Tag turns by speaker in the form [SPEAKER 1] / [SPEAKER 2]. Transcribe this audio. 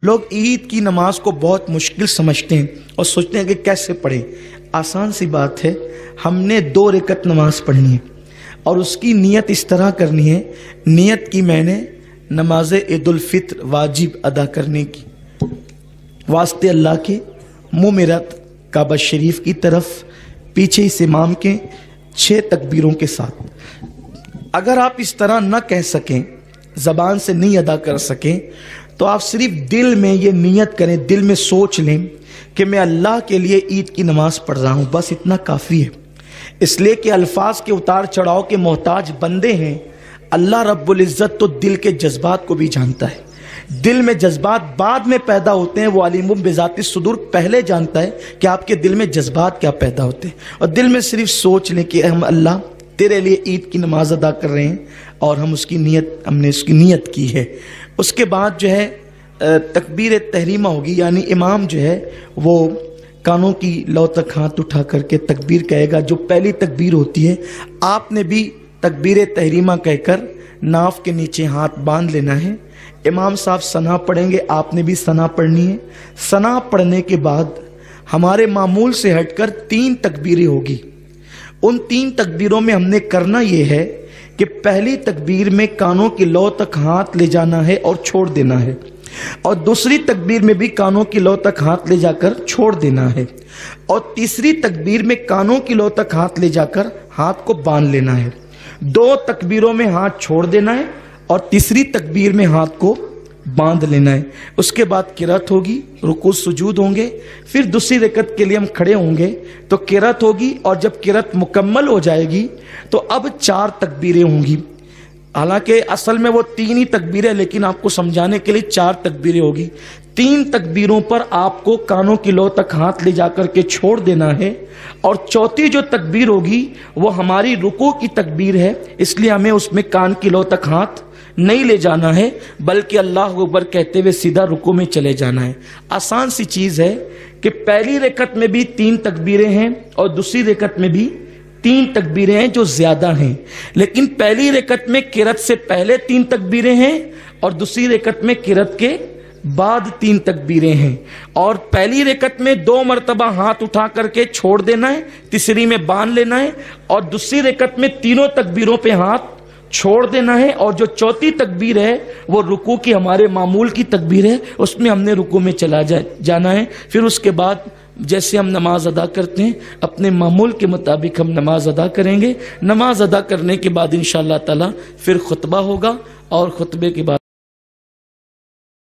[SPEAKER 1] लोग ईद की नमाज को बहुत मुश्किल समझते हैं और सोचते हैं कि कैसे पढ़ें। आसान सी बात है, हमने 2 रकत नमाज पढ़नी है और उसकी नियत इस तरह करनी है। नियत की मैंने नमाज ईद उल फित्र वाजिब अदा करने की, वास्ते अल्लाह के मुँह में रत काबा शरीफ की तरफ, पीछे इस इमाम के 6 तकबीरों के साथ। अगर आप इस तरह न कह सकें, ज़बान से नहीं अदा कर सकें, तो आप सिर्फ दिल में ये नियत करें, दिल में सोच लें कि मैं अल्लाह के लिए ईद की नमाज पढ़ रहा हूँ, बस इतना काफ़ी है। इसलिए कि अल्फाज के उतार चढ़ाव के मोहताज बंदे हैं। अल्लाह रब्बुल इज़्ज़त तो दिल के जज्बात को भी जानता है। दिल में जज्बात बाद में पैदा होते हैं, वो अलीमुम बिज़ाति सुदूर पहले जानता है कि आपके दिल में जज्बात क्या पैदा होते हैं। और दिल में सिर्फ सोच लें कि हम अल्लाह तेरे लिए ईद की नमाज अदा कर रहे हैं और हमने उसकी नियत की है। उसके बाद जो है तकबीर तहरीमा होगी, यानी इमाम जो है वो कानों की लौ तक हाथ उठा करके तकबीर कहेगा। जो पहली तकबीर होती है, आपने भी तकबीर तहरीमा कहकर नाफ के नीचे हाथ बांध लेना है। इमाम साहब सना पढ़ेंगे, आपने भी सना पढ़नी है। सना पढ़ने के बाद हमारे मामूल से हटकर 3 तकबीरें होगी। उन 3 तकबीरों में हमने करना यह है कि पहली तकबीर में कानों की लौ तक हाथ ले जाना है और छोड़ देना है, और दूसरी तकबीर में भी कानों की लौ तक हाथ ले जाकर छोड़ देना है, और तीसरी तकबीर में कानों की लौ तक हाथ ले जाकर हाथ को बांध लेना है। 2 तकबीरों में हाथ छोड़ देना है और तीसरी तकबीर में हाथ को बांध लेना है। उसके बाद किरात होगी, रुकू सुजूद होंगे, फिर दूसरी रकत के लिए हम खड़े होंगे तो किरात होगी, और जब किरात मुकम्मल हो जाएगी तो अब 4 तकबीरें होंगी। हालांकि असल में वो 3 ही तकबीरें, लेकिन आपको समझाने के लिए 4 तकबीरें होगी। 3 तकबीरों पर आपको कानों की लौ तक हाथ ले जाकर के छोड़ देना है, और चौथी जो तकबीर होगी वो हमारी रुकू की तकबीर है, इसलिए हमें उसमें कान की लौ तक हाथ नहीं ले जाना है, बल्कि अल्लाह अकबर कहते हुए सीधा रुकू में चले जाना है। आसान सी चीज़ है कि पहली रकत में भी 3 तकबीरें हैं और दूसरी रकत में भी 3 तकबीरें हैं जो ज़्यादा हैं, लेकिन पहली रकत में किरत से पहले 3 तकबीरें हैं और दूसरी रकत में किरत के बाद 3 तकबीरें हैं। और पहली रकत में 2 मरतबा हाथ उठा करके छोड़ देना है, तीसरी में बांध लेना है, और दूसरी रकत में तीनों तकबीरों पे हाथ छोड़ देना है। और जो चौथी तकबीर है वो रुकू की हमारे मामूल की तकबीर है, उसमें हमने रुकू में चला जाना है। फिर उसके बाद जैसे हम नमाज अदा करते हैं अपने मामूल के मुताबिक हम नमाज अदा करेंगे। नमाज अदा करने के बाद इंशाअल्लाह ताला फिर खुतबा होगा, और खुतबे के बाद